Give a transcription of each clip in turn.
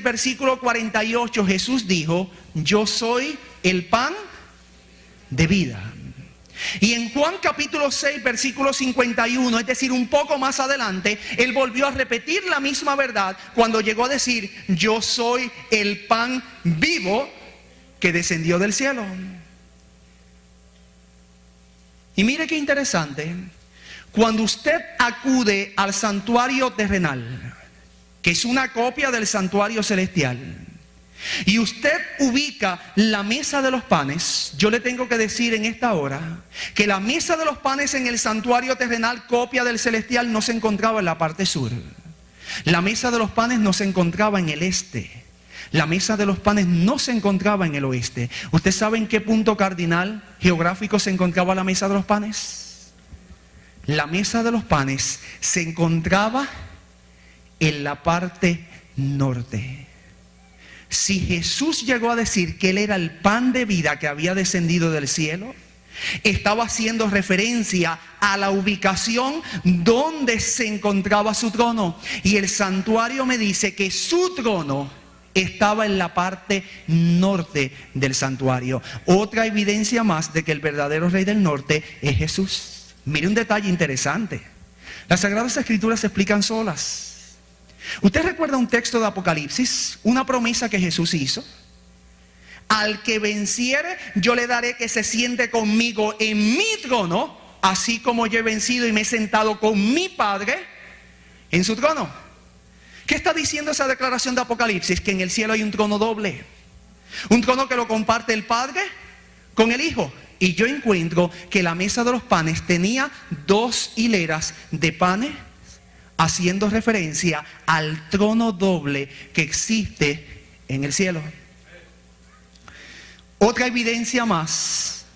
versículo 48, Jesús dijo: yo soy el pan de vida. Y en Juan capítulo 6, versículo 51, es decir, un poco más adelante, Él volvió a repetir la misma verdad cuando llegó a decir: yo soy el pan vivo que descendió del cielo. Y mire qué interesante, cuando usted acude al santuario terrenal, que es una copia del santuario celestial, y usted ubica la mesa de los panes, yo le tengo que decir en esta hora que la mesa de los panes en el santuario terrenal, copia del celestial, no se encontraba en la parte sur. La mesa de los panes no se encontraba en el este. La mesa de los panes no se encontraba en el oeste. ¿Usted sabe en qué punto cardinal geográfico se encontraba la mesa de los panes? La mesa de los panes se encontraba en la parte norte. Si Jesús llegó a decir que Él era el pan de vida que había descendido del cielo, estaba haciendo referencia a la ubicación donde se encontraba su trono. Y el santuario me dice que su trono estaba en la parte norte del santuario. Otra evidencia más de que el verdadero rey del norte es Jesús. Mire un detalle interesante. Las Sagradas Escrituras se explican solas. ¿Usted recuerda un texto de Apocalipsis? Una promesa que Jesús hizo: al que venciere, yo le daré que se siente conmigo en mi trono, así como yo he vencido y me he sentado con mi Padre en su trono. ¿Qué está diciendo esa declaración de Apocalipsis? Que en el cielo hay un trono doble. Un trono que lo comparte el Padre con el Hijo. Y yo encuentro que la mesa de los panes tenía 2 hileras de panes, haciendo referencia al trono doble que existe en el cielo. Otra evidencia más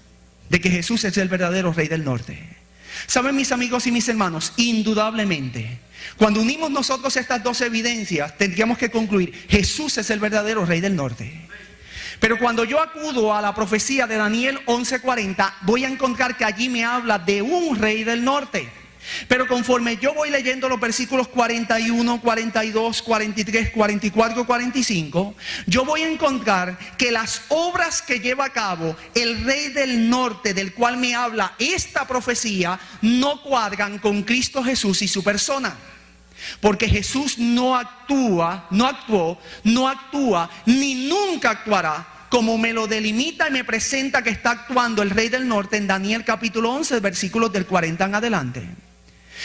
de que Jesús es el verdadero rey del norte. ¿Saben, mis amigos y mis hermanos? Indudablemente, cuando unimos nosotros estas 2 evidencias, tendríamos que concluir: Jesús es el verdadero rey del norte. Pero cuando yo acudo a la profecía de Daniel 11:40, voy a encontrar que allí me habla de un rey del norte. Pero conforme yo voy leyendo los versículos 41, 42, 43, 44, 45, yo voy a encontrar que las obras que lleva a cabo el rey del norte, del cual me habla esta profecía, no cuadran con Cristo Jesús y su persona. Porque Jesús no actuó, ni nunca actuará como me lo delimita y me presenta que está actuando el rey del norte en Daniel capítulo 11, versículos del 40 en adelante.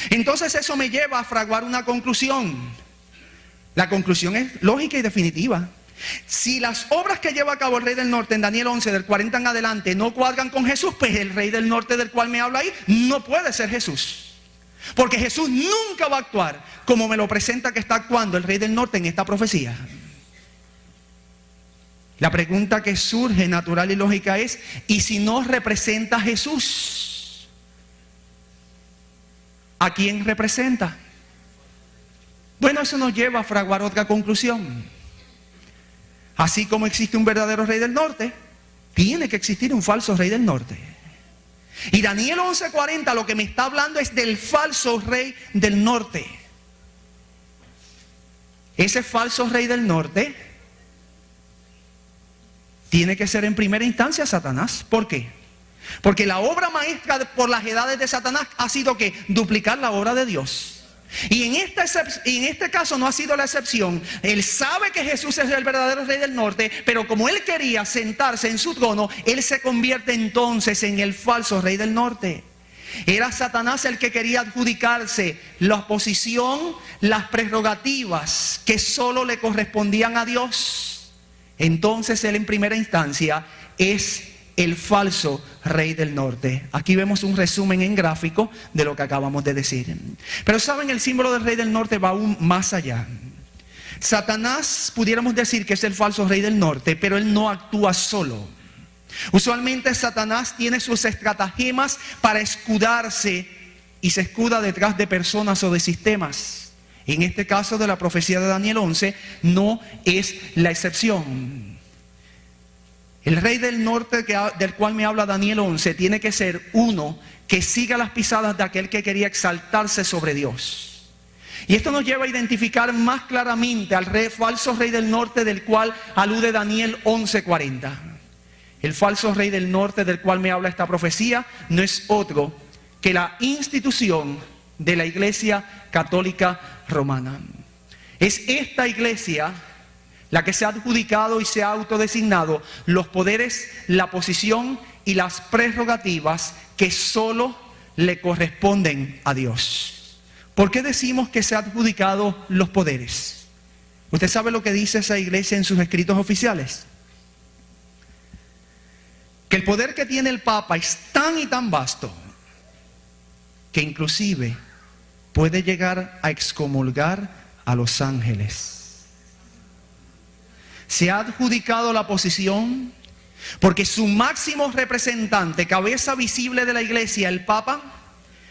Entonces eso me lleva a fraguar una conclusión. La conclusión es lógica y definitiva. Si las obras que lleva a cabo el rey del norte en Daniel 11 del 40 en adelante no cuadran con Jesús, pues el rey del norte del cual me habla ahí no puede ser Jesús. Porque Jesús nunca va a actuar como me lo presenta que está actuando el rey del norte en esta profecía. La pregunta que surge natural y lógica es: ¿y si no representa a Jesús? ¿A quién representa? Bueno, eso nos lleva a fraguar otra conclusión. Así como existe un verdadero rey del norte, tiene que existir un falso rey del norte. Y Daniel 11:40 lo que me está hablando es del falso rey del norte. Ese falso rey del norte tiene que ser en primera instancia Satanás. ¿Por qué? Porque la obra maestra por las edades de Satanás ha sido que duplicar la obra de Dios. Y en este caso no ha sido la excepción. Él sabe que Jesús es el verdadero rey del norte, pero como él quería sentarse en su trono, él se convierte entonces en el falso rey del norte. Era Satanás el que quería adjudicarse la posición, las prerrogativas que solo le correspondían a Dios. Entonces él en primera instancia es el falso rey del norte. Aquí vemos un resumen en gráfico de lo que acabamos de decir. Pero saben, el símbolo del rey del norte va aún más allá. Satanás, pudiéramos decir que es el falso rey del norte, pero él no actúa solo. Usualmente Satanás tiene sus estratagemas para escudarse y se escuda detrás de personas o de sistemas. En este caso de la profecía de Daniel 11 no es la excepción. El rey del norte del cual me habla Daniel 11 tiene que ser uno que siga las pisadas de aquel que quería exaltarse sobre Dios. Y esto nos lleva a identificar más claramente al falso rey del norte, del cual alude Daniel 11:40. El falso rey del norte del cual me habla esta profecía no es otro que la institución de la Iglesia Católica Romana. Es esta iglesia la que se ha adjudicado y se ha autodesignado los poderes, la posición y las prerrogativas que solo le corresponden a Dios. ¿Por qué decimos que se ha adjudicado los poderes? ¿Usted sabe lo que dice esa iglesia en sus escritos oficiales? Que el poder que tiene el Papa es tan y tan vasto que inclusive puede llegar a excomulgar a los ángeles. Se ha adjudicado la posición porque su máximo representante, cabeza visible de la iglesia, el Papa,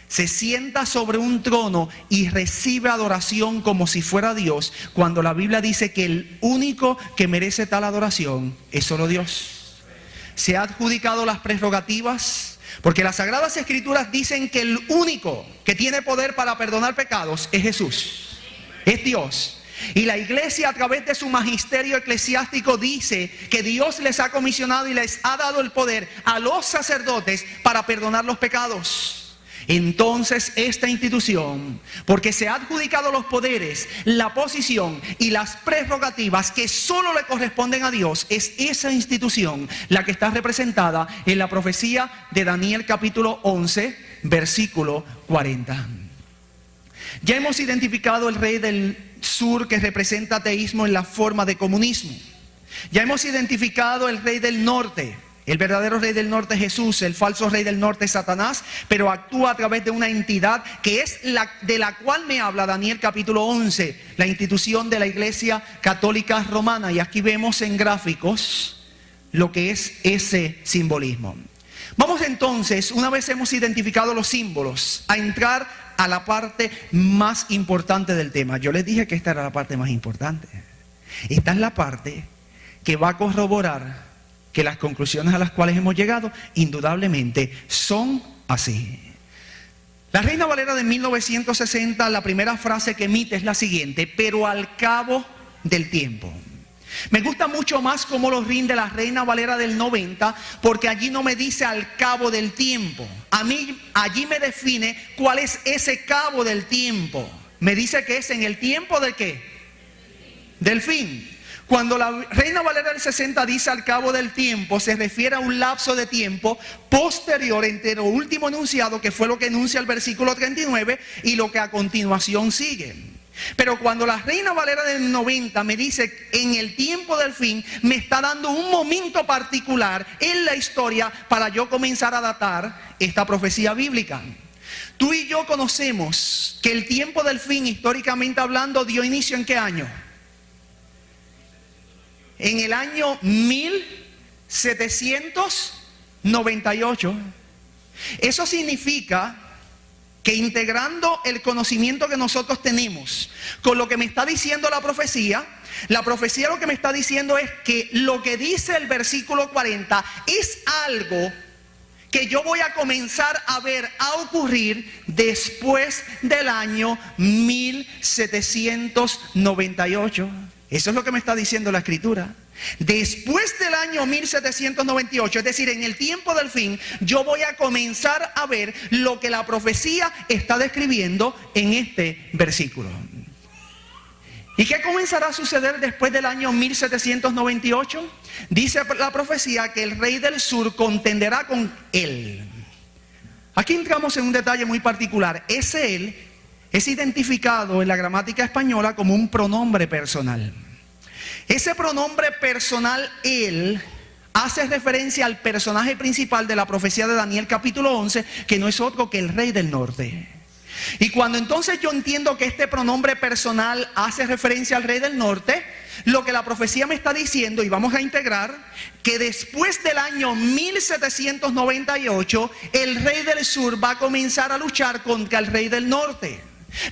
se sienta sobre un trono y recibe adoración como si fuera Dios, cuando la Biblia dice que el único que merece tal adoración es solo Dios. Se ha adjudicado las prerrogativas porque las Sagradas Escrituras dicen que el único que tiene poder para perdonar pecados es Jesús, es Dios. Y la iglesia, a través de su magisterio eclesiástico, dice que Dios les ha comisionado y les ha dado el poder a los sacerdotes para perdonar los pecados. Entonces esta institución, porque se ha adjudicado los poderes, la posición y las prerrogativas que solo le corresponden a Dios, es esa institución la que está representada en la profecía de Daniel capítulo 11, versículo 40. Ya hemos identificado el rey del sur, que representa ateísmo en la forma de comunismo. Ya hemos identificado el rey del norte. El verdadero rey del norte es Jesús, el falso rey del norte es Satanás, pero actúa a través de una entidad que es de la cual me habla Daniel capítulo 11, la institución de la Iglesia Católica Romana. Y aquí vemos en gráficos lo que es ese simbolismo. Vamos entonces, una vez hemos identificado los símbolos, a entrar a la parte más importante del tema. Yo les dije que esta era la parte más importante. Esta es la parte que va a corroborar que las conclusiones a las cuales hemos llegado indudablemente son así. La Reina Valera de 1960, la primera frase que emite es la siguiente: pero al cabo del tiempo. Me gusta mucho más cómo lo rinde la Reina Valera del 90, porque allí no me dice al cabo del tiempo. A mí allí me define cuál es ese cabo del tiempo. Me dice que es en el tiempo ¿de qué? Del fin. Cuando la Reina Valera del 60 dice al cabo del tiempo, se refiere a un lapso de tiempo posterior entre lo último enunciado, que fue lo que enuncia el versículo 39, y lo que a continuación sigue. Pero cuando la Reina Valera del 90 me dice en el tiempo del fin, me está dando un momento particular en la historia para yo comenzar a datar esta profecía bíblica. Tú y yo conocemos que el tiempo del fin, históricamente hablando, dio inicio ¿en qué año? En el año 1798. Eso significa que integrando el conocimiento que nosotros tenemos con lo que me está diciendo la profecía lo que me está diciendo es que lo que dice el versículo 40 es algo que yo voy a comenzar a ver a ocurrir después del año 1798. Eso es lo que me está diciendo la Escritura. Después del año 1798, es decir, en el tiempo del fin, yo voy a comenzar a ver lo que la profecía está describiendo en este versículo. ¿Y qué comenzará a suceder después del año 1798? Dice la profecía que el rey del sur contenderá con él. Aquí entramos en un detalle muy particular. Ese él es identificado en la gramática española como un pronombre personal. Ese pronombre personal, él, hace referencia al personaje principal de la profecía de Daniel capítulo 11, que no es otro que el rey del norte. Y cuando entonces yo entiendo que este pronombre personal hace referencia al rey del norte, lo que la profecía me está diciendo, y vamos a integrar, que después del año 1798, el rey del sur va a comenzar a luchar contra el rey del norte.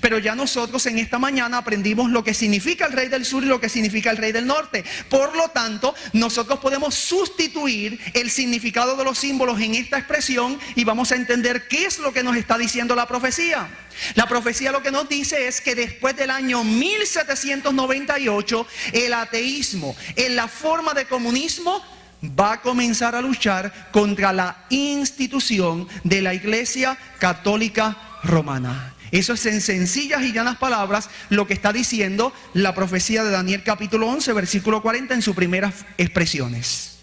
Pero ya nosotros en esta mañana aprendimos lo que significa el rey del sur y lo que significa el rey del norte. Por lo tanto, nosotros podemos sustituir el significado de los símbolos en esta expresión y vamos a entender qué es lo que nos está diciendo la profecía. La profecía lo que nos dice es que después del año 1798, el ateísmo en la forma de comunismo va a comenzar a luchar contra la institución de la Iglesia Católica Romana. Eso es en sencillas y llanas palabras lo que está diciendo la profecía de Daniel capítulo 11, versículo 40 en sus primeras expresiones.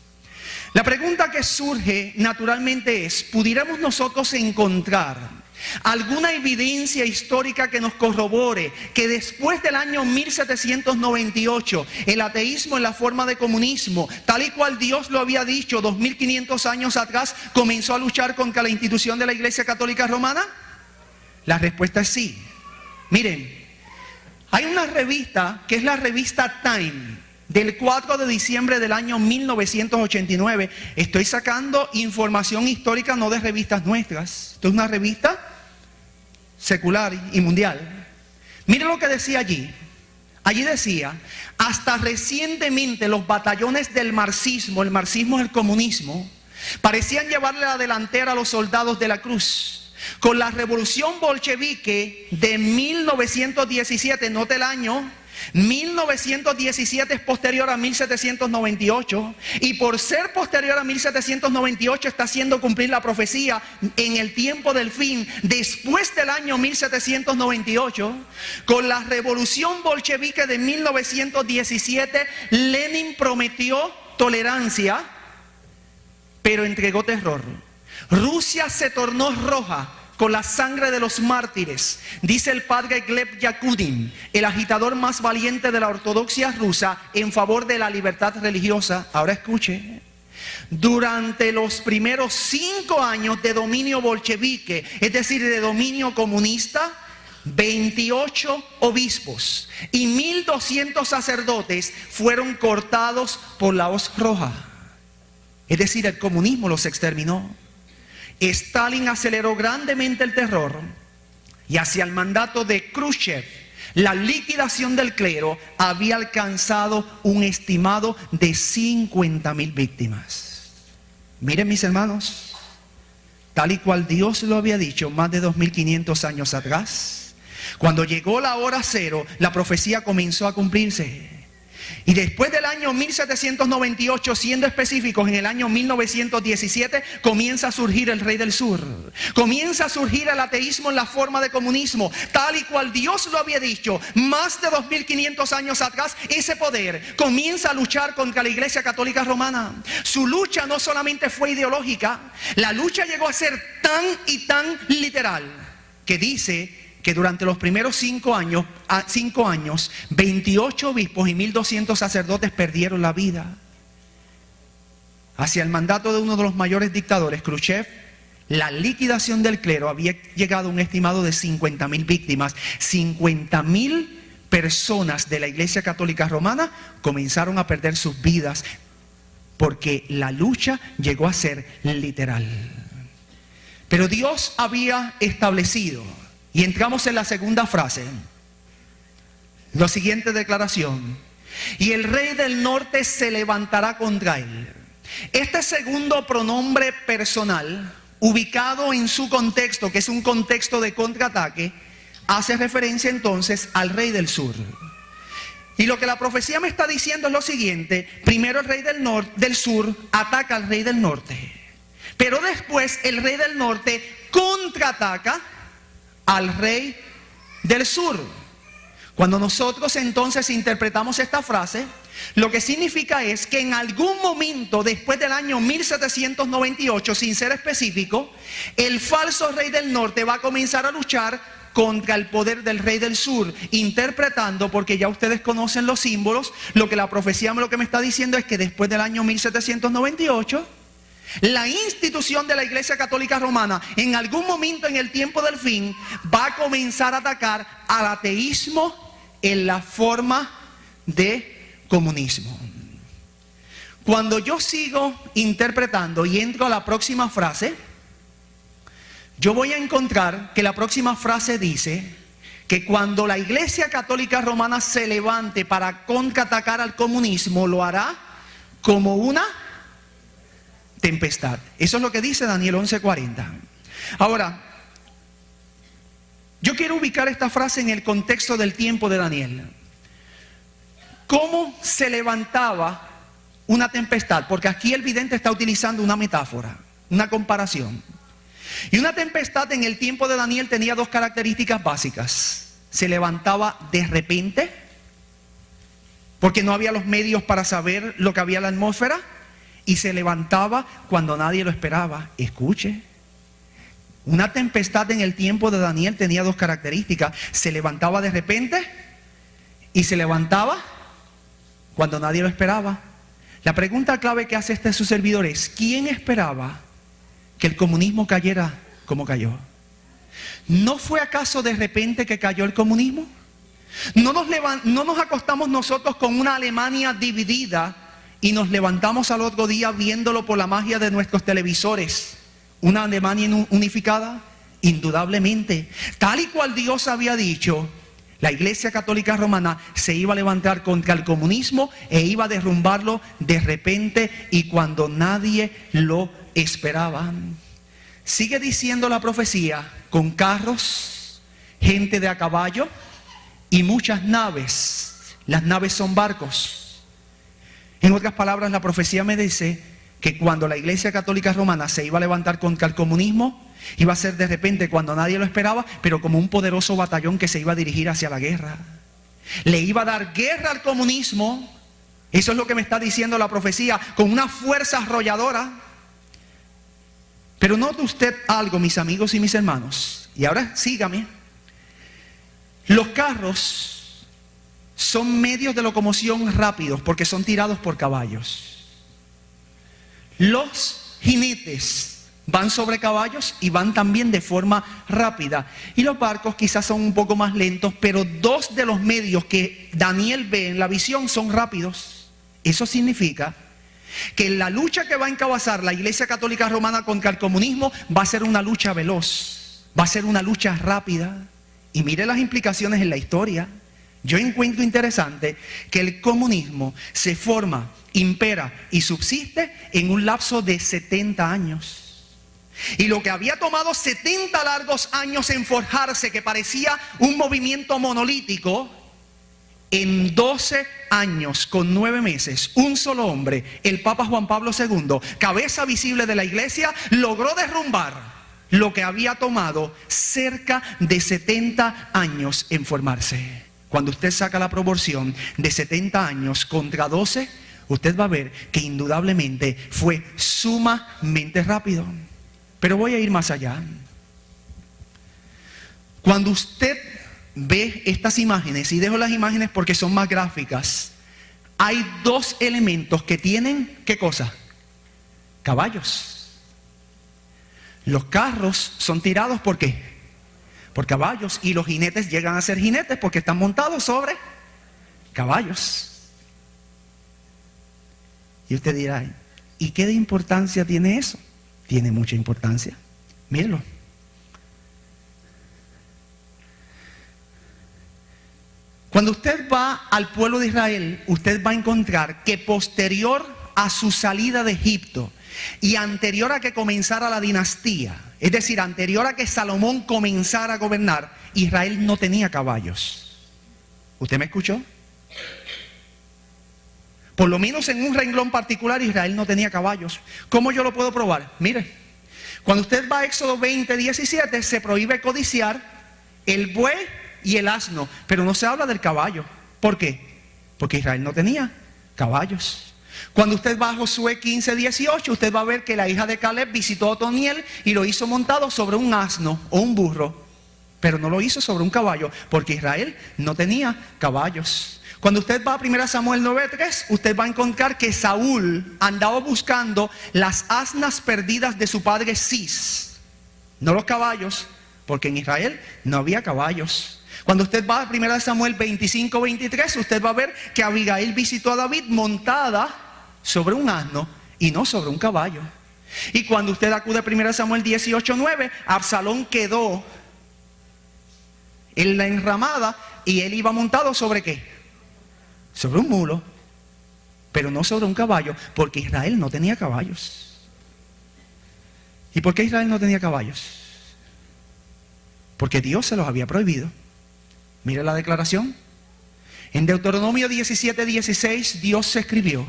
La pregunta que surge naturalmente es, ¿pudiéramos nosotros encontrar alguna evidencia histórica que nos corrobore que después del año 1798 el ateísmo en la forma de comunismo, tal y cual Dios lo había dicho 2500 años atrás, comenzó a luchar contra la institución de la Iglesia Católica Romana? La respuesta es sí. Miren, hay una revista que es la revista Time del 4 de diciembre del año 1989. Estoy sacando información histórica, no de revistas nuestras. Esto es una revista secular y mundial. Miren lo que decía allí. Allí decía, hasta recientemente los batallones del marxismo, el marxismo es el comunismo, parecían llevarle la delantera a los soldados de la cruz. Con la revolución bolchevique de 1917, note el año, 1917 es posterior a 1798 y por ser posterior a 1798 está haciendo cumplir la profecía en el tiempo del fin después del año 1798. Con la revolución bolchevique de 1917 Lenin prometió tolerancia pero entregó terror. Rusia se tornó roja con la sangre de los mártires, dice el padre Gleb Yakudin, el agitador más valiente de la ortodoxia rusa en favor de la libertad religiosa. Ahora escuche, durante los primeros 5 años de dominio bolchevique, es decir, de dominio comunista, 28 obispos y 1200 sacerdotes fueron cortados por la hoz roja. Es decir, el comunismo los exterminó. Stalin aceleró grandemente el terror y hacia el mandato de Khrushchev, la liquidación del clero había alcanzado un estimado de 50,000 víctimas. Miren mis hermanos, tal y cual Dios lo había dicho más de 2500 años atrás, cuando llegó la hora cero, la profecía comenzó a cumplirse. Y después del año 1798, siendo específicos, en el año 1917 comienza a surgir el rey del sur. Comienza a surgir el ateísmo en la forma de comunismo, tal y cual Dios lo había dicho más de 2500 años atrás. Ese poder comienza a luchar contra la Iglesia Católica Romana. Su lucha no solamente fue ideológica, la lucha llegó a ser tan y tan literal que dice que durante los primeros 5 años, 28 obispos y 1200 sacerdotes perdieron la vida. Hacia el mandato de uno de los mayores dictadores, Khrushchev, la liquidación del clero había llegado a un estimado de 50,000 víctimas. 50,000 personas de la Iglesia Católica Romana comenzaron a perder sus vidas porque la lucha llegó a ser literal. Pero Dios había establecido, y entramos en la segunda frase, la siguiente declaración: y el rey del norte se levantará contra él. Este segundo pronombre personal, ubicado en su contexto, que es un contexto de contraataque, hace referencia entonces al rey del sur. Y lo que la profecía me está diciendo es lo siguiente: primero el rey del sur ataca al rey del norte, pero después el rey del norte contraataca al rey del sur. Cuando nosotros entonces interpretamos esta frase, lo que significa es que en algún momento después del año 1798, sin ser específico, el falso rey del norte va a comenzar a luchar contra el poder del rey del sur, interpretando, porque ya ustedes conocen los símbolos, lo que la profecía lo que me está diciendo es que después del año 1798, la institución de la Iglesia Católica Romana, en algún momento en el tiempo del fin, va a comenzar a atacar al ateísmo en la forma de comunismo. Cuando yo sigo interpretando y entro a la próxima frase, yo voy a encontrar que la próxima frase dice que cuando la Iglesia Católica Romana se levante para contraatacar al comunismo, lo hará como una tempestad. Eso es lo que dice Daniel 11:40. Ahora, yo quiero ubicar esta frase en el contexto del tiempo de Daniel. ¿Cómo se levantaba una tempestad? Porque aquí el vidente está utilizando una metáfora, una comparación. Y una tempestad en el tiempo de Daniel tenía dos características básicas. Se levantaba de repente, porque no había los medios para saber lo que había en la atmósfera, y se levantaba cuando nadie lo esperaba. Escuche, una tempestad en el tiempo de Daniel tenía dos características. Se levantaba de repente y se levantaba cuando nadie lo esperaba. La pregunta clave que hace su servidor es: ¿quién esperaba que el comunismo cayera como cayó? ¿No fue acaso de repente que cayó el comunismo? ¿No nos acostamos nosotros con una Alemania dividida y nos levantamos al otro día viéndolo por la magia de nuestros televisores? ¿Una Alemania unificada? Indudablemente. Tal y cual Dios había dicho, la Iglesia Católica Romana se iba a levantar contra el comunismo e iba a derrumbarlo de repente y cuando nadie lo esperaba. Sigue diciendo la profecía: con carros, gente de a caballo y muchas naves. Las naves son barcos. En otras palabras, la profecía me dice que cuando la Iglesia Católica Romana se iba a levantar contra el comunismo, iba a ser de repente cuando nadie lo esperaba, pero como un poderoso batallón que se iba a dirigir hacia la guerra. Le iba a dar guerra al comunismo. Eso es lo que me está diciendo la profecía, con una fuerza arrolladora. Pero note usted algo, mis amigos y mis hermanos, y ahora sígame. Los carros son medios de locomoción rápidos porque son tirados por caballos. Los jinetes van sobre caballos y van también de forma rápida. Y los barcos quizás son un poco más lentos, pero dos de los medios que Daniel ve en la visión son rápidos. Eso significa que la lucha que va a encabezar la Iglesia Católica Romana contra el comunismo va a ser una lucha veloz, va a ser una lucha rápida. Y mire las implicaciones en la historia. Yo encuentro interesante que el comunismo se forma, impera y subsiste en un lapso de 70 años. Y lo que había tomado 70 largos años en forjarse, que parecía un movimiento monolítico, en 12 años con 9 meses, un solo hombre, el Papa Juan Pablo II, cabeza visible de la Iglesia, logró derrumbar lo que había tomado cerca de 70 años en formarse. Cuando usted saca la proporción de 70 años contra 12, usted va a ver que indudablemente fue sumamente rápido. Pero voy a ir más allá. Cuando usted ve estas imágenes, y dejo las imágenes porque son más gráficas, hay dos elementos que tienen, ¿qué cosa? Caballos. Los carros son tirados ¿por qué? Por caballos, y los jinetes llegan a ser jinetes porque están montados sobre caballos. Y usted dirá, ¿y qué de importancia tiene eso? Tiene mucha importancia. Mírenlo. Cuando usted va al pueblo de Israel, usted va a encontrar que posterior a su salida de Egipto y anterior a que comenzara la dinastía, es decir, anterior a que Salomón comenzara a gobernar, Israel no tenía caballos. ¿Usted me escuchó? Por lo menos en un renglón particular, Israel no tenía caballos. ¿Cómo yo lo puedo probar? Mire, cuando usted va a Éxodo 20:17, se prohíbe codiciar el buey y el asno, pero no se habla del caballo. ¿Por qué? Porque Israel no tenía caballos. Cuando usted va a Josué 15:18, usted va a ver que la hija de Caleb visitó a Otoniel y lo hizo montado sobre un asno o un burro, pero no lo hizo sobre un caballo, porque Israel no tenía caballos. Cuando usted va a 1 Samuel 9:3, usted va a encontrar que Saúl andaba buscando las asnas perdidas de su padre Cis, no los caballos, porque en Israel no había caballos. Cuando usted va a 1 Samuel 25:23, usted va a ver que Abigail visitó a David montada sobre un asno y no sobre un caballo. Y cuando usted acude a 1 Samuel 18:9, Absalón quedó en la enramada, y él iba montado ¿sobre qué? Sobre un mulo, pero no sobre un caballo, porque Israel no tenía caballos. ¿Y por qué Israel no tenía caballos? Porque Dios se los había prohibido. Mire la declaración. En Deuteronomio 17:16 Dios se escribió: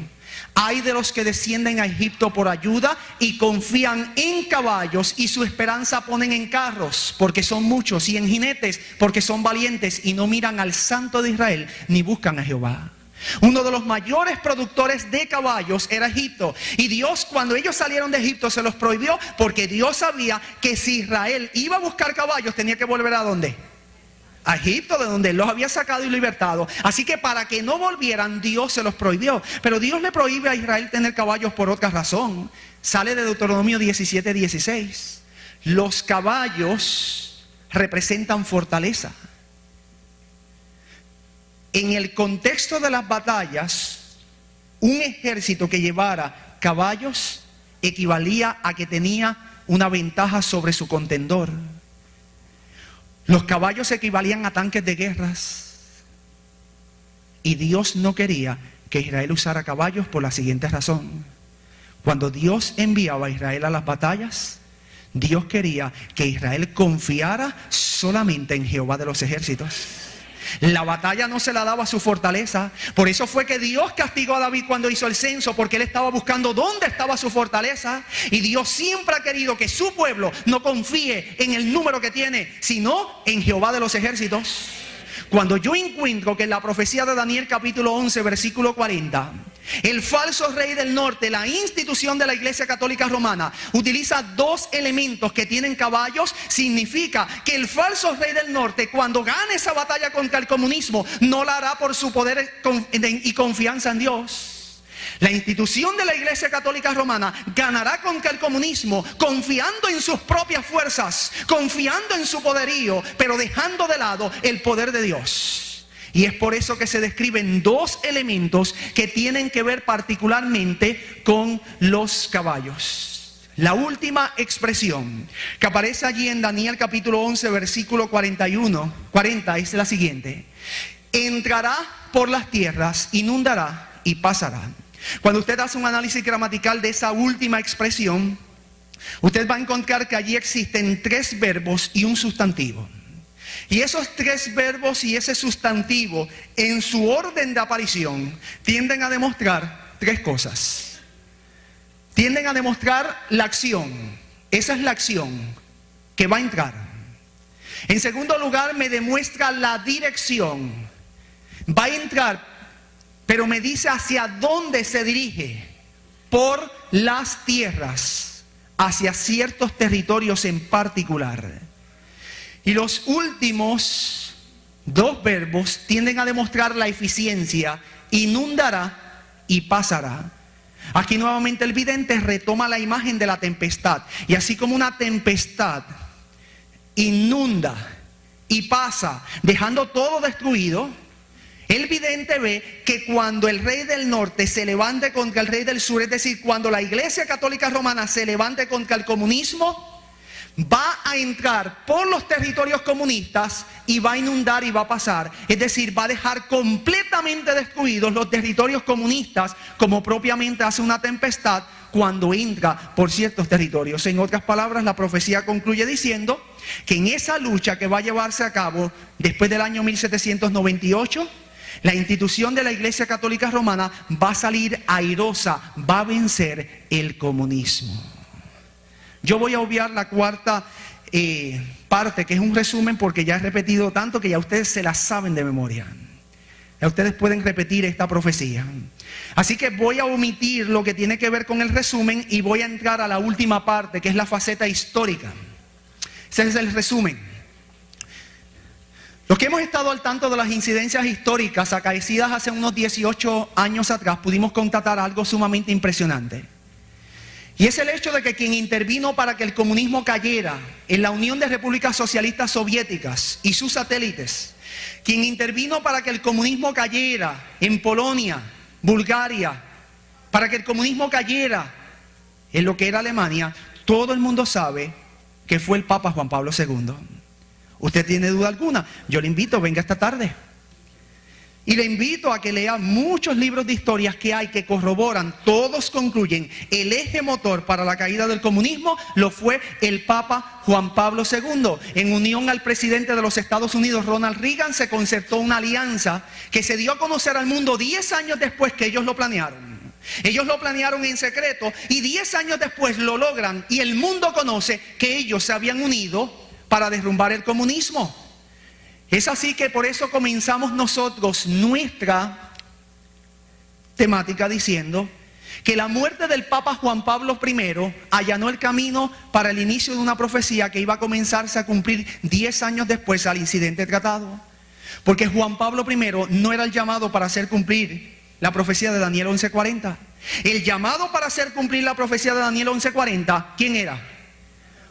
ay de los que descienden a Egipto por ayuda y confían en caballos y su esperanza ponen en carros, porque son muchos, y en jinetes, porque son valientes, y no miran al Santo de Israel ni buscan a Jehová. Uno de los mayores productores de caballos era Egipto, y Dios, cuando ellos salieron de Egipto, se los prohibió, porque Dios sabía que si Israel iba a buscar caballos, tenía que volver ¿a dónde? A Egipto, de donde Él los había sacado y libertado. Así que para que no volvieran, Dios se los prohibió. Pero Dios le prohíbe a Israel tener caballos por otra razón. Sale de Deuteronomio 17:16. Los caballos representan fortaleza. En el contexto de las batallas, un ejército que llevara caballos equivalía a que tenía una ventaja sobre su contendor. Los caballos equivalían a tanques de guerras. Y Dios no quería que Israel usara caballos por la siguiente razón. Cuando Dios enviaba a Israel a las batallas, Dios quería que Israel confiara solamente en Jehová de los ejércitos. La batalla no se la daba a su fortaleza. Por eso fue que Dios castigó a David cuando hizo el censo, porque él estaba buscando dónde estaba su fortaleza. Y Dios siempre ha querido que su pueblo no confíe en el número que tiene, sino en Jehová de los ejércitos. Cuando yo encuentro que en la profecía de Daniel capítulo 11 versículo 40, el falso rey del norte, la institución de la Iglesia Católica Romana, utiliza dos elementos que tienen caballos, significa que el falso rey del norte, cuando gane esa batalla contra el comunismo, no la hará por su poder y confianza en Dios. La institución de la Iglesia Católica Romana ganará contra el comunismo confiando en sus propias fuerzas, confiando en su poderío, pero dejando de lado el poder de Dios. Y es por eso que se describen dos elementos que tienen que ver particularmente con los caballos. La última expresión que aparece allí en Daniel capítulo 11 versículo 40 es la siguiente: entrará por las tierras, inundará y pasará. Cuando usted hace un análisis gramatical de esa última expresión, usted va a encontrar que allí existen tres verbos y un sustantivo. Y esos tres verbos y ese sustantivo, en su orden de aparición, tienden a demostrar tres cosas. Tienden a demostrar la acción. Esa es la acción que va a entrar. En segundo lugar, me demuestra la dirección. Va a entrar, pero me dice hacia dónde se dirige: por las tierras, hacia ciertos territorios en particular. Y los últimos dos verbos tienden a demostrar la eficiencia: inundará y pasará. Aquí nuevamente el vidente retoma la imagen de la tempestad. Y así como una tempestad inunda y pasa dejando todo destruido, el vidente ve que cuando el rey del norte se levante contra el rey del sur, es decir, cuando la Iglesia Católica Romana se levante contra el comunismo, va a entrar por los territorios comunistas y va a inundar y va a pasar. Es decir, va a dejar completamente destruidos los territorios comunistas, como propiamente hace una tempestad cuando entra por ciertos territorios. En otras palabras, la profecía concluye diciendo que en esa lucha que va a llevarse a cabo después del año 1798, la institución de la Iglesia Católica Romana va a salir airosa, va a vencer el comunismo. Yo voy a obviar la cuarta parte, que es un resumen, porque ya he repetido tanto que ya ustedes se la saben de memoria. Ya ustedes pueden repetir esta profecía. Así que voy a omitir lo que tiene que ver con el resumen y voy a entrar a la última parte, que es la faceta histórica. Ese es el resumen. Los que hemos estado al tanto de las incidencias históricas acaecidas hace unos 18 años atrás, pudimos constatar algo sumamente impresionante. Y es el hecho de que quien intervino para que el comunismo cayera en la Unión de Repúblicas Socialistas Soviéticas y sus satélites, quien intervino para que el comunismo cayera en Polonia, Bulgaria, para que el comunismo cayera en lo que era Alemania, todo el mundo sabe que fue el Papa Juan Pablo II. ¿Usted tiene duda alguna? Yo le invito, venga esta tarde. Y le invito a que lea muchos libros de historias que hay que corroboran, todos concluyen, el eje motor para la caída del comunismo lo fue el Papa Juan Pablo II. En unión al presidente de los Estados Unidos, Ronald Reagan, se concertó una alianza que se dio a conocer al mundo 10 años después que ellos lo planearon. Ellos lo planearon en secreto y 10 años después lo logran y el mundo conoce que ellos se habían unido para derrumbar el comunismo. Es así que por eso comenzamos nosotros nuestra temática diciendo que la muerte del Papa Juan Pablo I allanó el camino para el inicio de una profecía que iba a comenzarse a cumplir 10 años después al incidente tratado. Porque Juan Pablo I no era el llamado para hacer cumplir la profecía de Daniel 11:40. El llamado para hacer cumplir la profecía de Daniel 11:40, ¿quién era?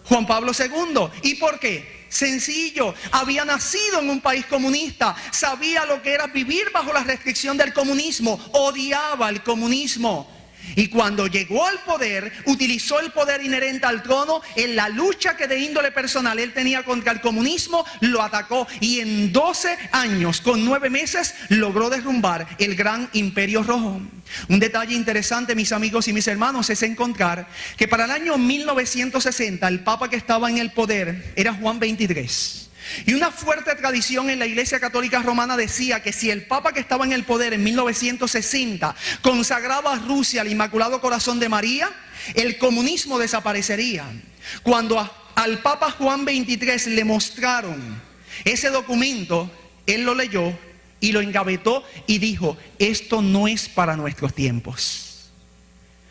Juan Pablo II. ¿Y por qué? Sencillo, había nacido en un país comunista, sabía lo que era vivir bajo la restricción del comunismo, odiaba el comunismo. Y cuando llegó al poder, utilizó el poder inherente al trono en la lucha que de índole personal él tenía contra el comunismo, lo atacó y en 12 años, con 9 meses, logró derrumbar el gran imperio rojo. Un detalle interesante, mis amigos y mis hermanos, es encontrar que para el año 1960 el papa que estaba en el poder era Juan XXIII. Y una fuerte tradición en la Iglesia Católica Romana decía que si el Papa que estaba en el poder en 1960 consagraba a Rusia al Inmaculado Corazón de María, el comunismo desaparecería. Cuando al Papa Juan XXIII le mostraron ese documento, él lo leyó y lo engavetó y dijo: esto no es para nuestros tiempos.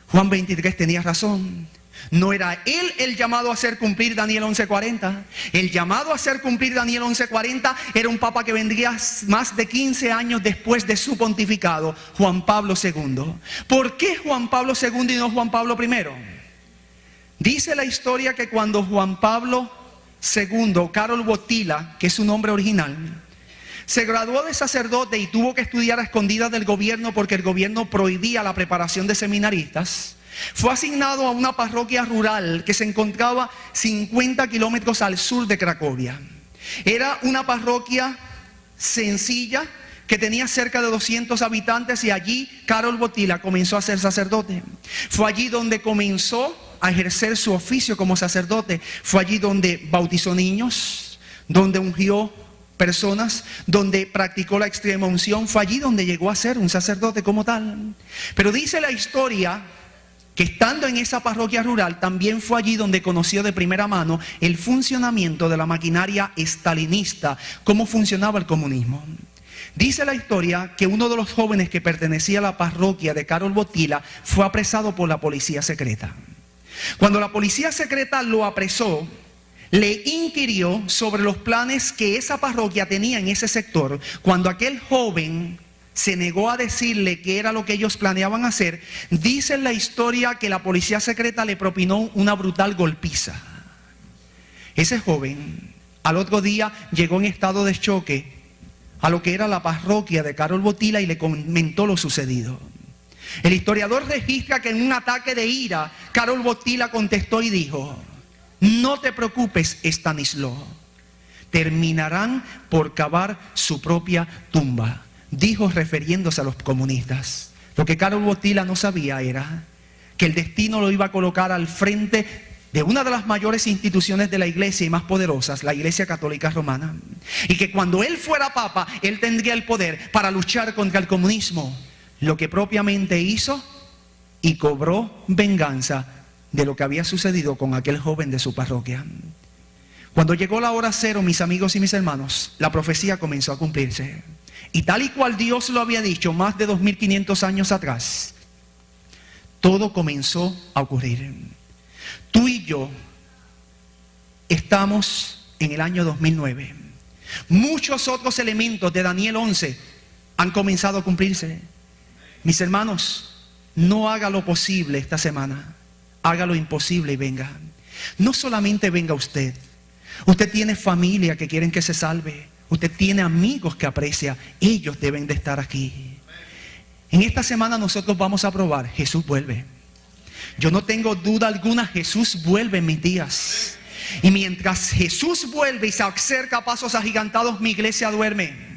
Juan XXIII tenía razón. No era él el llamado a hacer cumplir Daniel 11:40. El llamado a hacer cumplir Daniel 11:40 era un papa que vendría más de 15 años después de su pontificado, Juan Pablo II. ¿Por qué Juan Pablo II y no Juan Pablo I? Dice la historia que cuando Juan Pablo II, Karol Wojtyła, que es su nombre original, se graduó de sacerdote y tuvo que estudiar a escondidas del gobierno porque el gobierno prohibía la preparación de seminaristas, fue asignado a una parroquia rural que se encontraba 50 kilómetros al sur de Cracovia. Era una parroquia sencilla que tenía cerca de 200 habitantes y allí Karol Wojtyła comenzó a ser sacerdote. Fue allí donde comenzó a ejercer su oficio como sacerdote. Fue allí donde bautizó niños, donde ungió personas, donde practicó la extrema unción. Fue allí donde llegó a ser un sacerdote como tal. Pero dice la historia que estando en esa parroquia rural también fue allí donde conoció de primera mano el funcionamiento de la maquinaria estalinista, cómo funcionaba el comunismo. Dice la historia que uno de los jóvenes que pertenecía a la parroquia de Karol Wojtyła fue apresado por la policía secreta. Cuando la policía secreta lo apresó, le inquirió sobre los planes que esa parroquia tenía en ese sector. Cuando aquel joven se negó a decirle qué era lo que ellos planeaban hacer, dice en la historia que la policía secreta le propinó una brutal golpiza. Ese joven al otro día llegó en estado de choque a lo que era la parroquia de Karol Wojtyła y le comentó lo sucedido. El historiador registra que en un ataque de ira, Karol Wojtyła contestó y dijo: no te preocupes, Stanislaw, terminarán por cavar su propia tumba. Dijo refiriéndose a los comunistas. Lo que Karol Wojtyła no sabía era que el destino lo iba a colocar al frente de una de las mayores instituciones de la iglesia y más poderosas, la Iglesia Católica Romana. Y que cuando él fuera papa, él tendría el poder para luchar contra el comunismo. Lo que propiamente hizo y cobró venganza de lo que había sucedido con aquel joven de su parroquia. Cuando llegó la hora cero, mis amigos y mis hermanos, la profecía comenzó a cumplirse. Y tal y cual Dios lo había dicho más de 2500 años atrás, todo comenzó a ocurrir. Tú y yo estamos en el año 2009. Muchos otros elementos de Daniel 11 han comenzado a cumplirse. Mis hermanos, no haga lo posible esta semana, haga lo imposible y venga. No solamente venga usted. Usted tiene familia que quieren que se salve. Usted tiene amigos que aprecia. Ellos deben de estar aquí. En esta semana nosotros vamos a probar. Jesús vuelve. Yo no tengo duda alguna, Jesús vuelve en mis días. Y mientras Jesús vuelve y se acerca a pasos agigantados, mi iglesia duerme.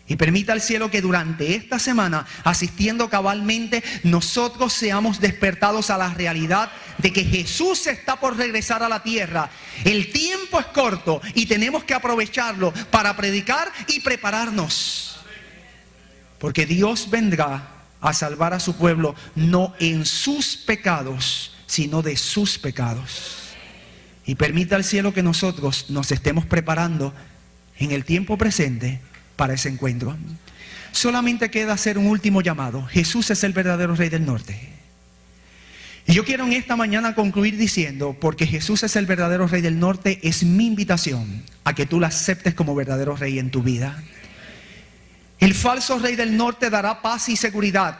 Y permita al cielo que durante esta semana, asistiendo cabalmente, nosotros seamos despertados a la realidad de que Jesús está por regresar a la tierra. El tiempo es corto y tenemos que aprovecharlo para predicar y prepararnos. Porque Dios vendrá a salvar a su pueblo, no en sus pecados, sino de sus pecados. Y permita al cielo que nosotros nos estemos preparando en el tiempo presente para ese encuentro. Solamente queda hacer un último llamado. Jesús es el verdadero Rey del Norte. Y yo quiero en esta mañana concluir diciendo, porque Jesús es el verdadero Rey del Norte, es mi invitación a que tú lo aceptes como verdadero Rey en tu vida. El falso Rey del Norte dará paz y seguridad,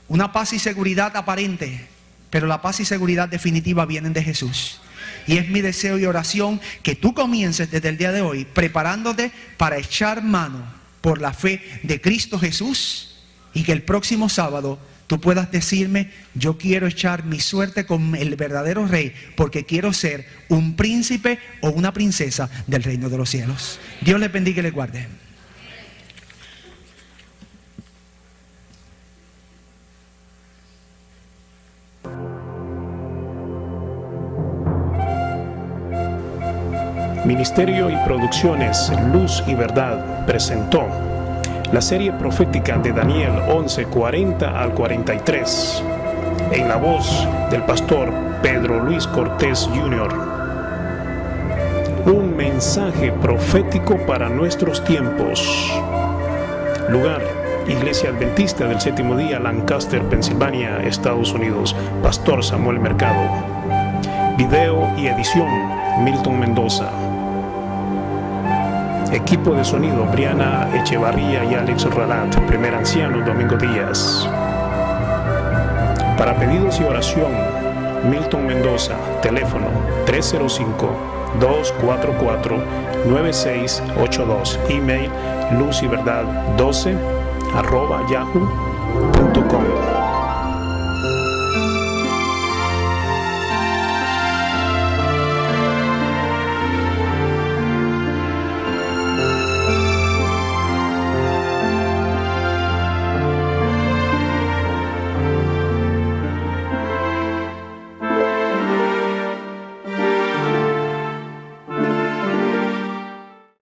una paz y seguridad aparente, pero la paz y seguridad definitiva vienen de Jesús. Y es mi deseo y oración que tú comiences desde el día de hoy preparándote para echar mano por la fe de Cristo Jesús, y que el próximo sábado tú puedas decirme: yo quiero echar mi suerte con el verdadero Rey, porque quiero ser un príncipe o una princesa del reino de los cielos. Dios les bendiga y les guarde. Ministerio y Producciones Luz y Verdad presentó la serie profética de Daniel 11:40 al 43, en la voz del pastor Pedro Luis Cortés Jr. Un mensaje profético para nuestros tiempos. Lugar: Iglesia Adventista del Séptimo Día, Lancaster, Pensilvania, Estados Unidos. Pastor Samuel Mercado. Video y edición: Milton Mendoza. Equipo de sonido: Briana Echevarría y Alex Ralat. Primer anciano: Domingo Díaz. Para pedidos y oración: Milton Mendoza. Teléfono: 305-244-9682. Email: lucyverdad12@yahoo.com.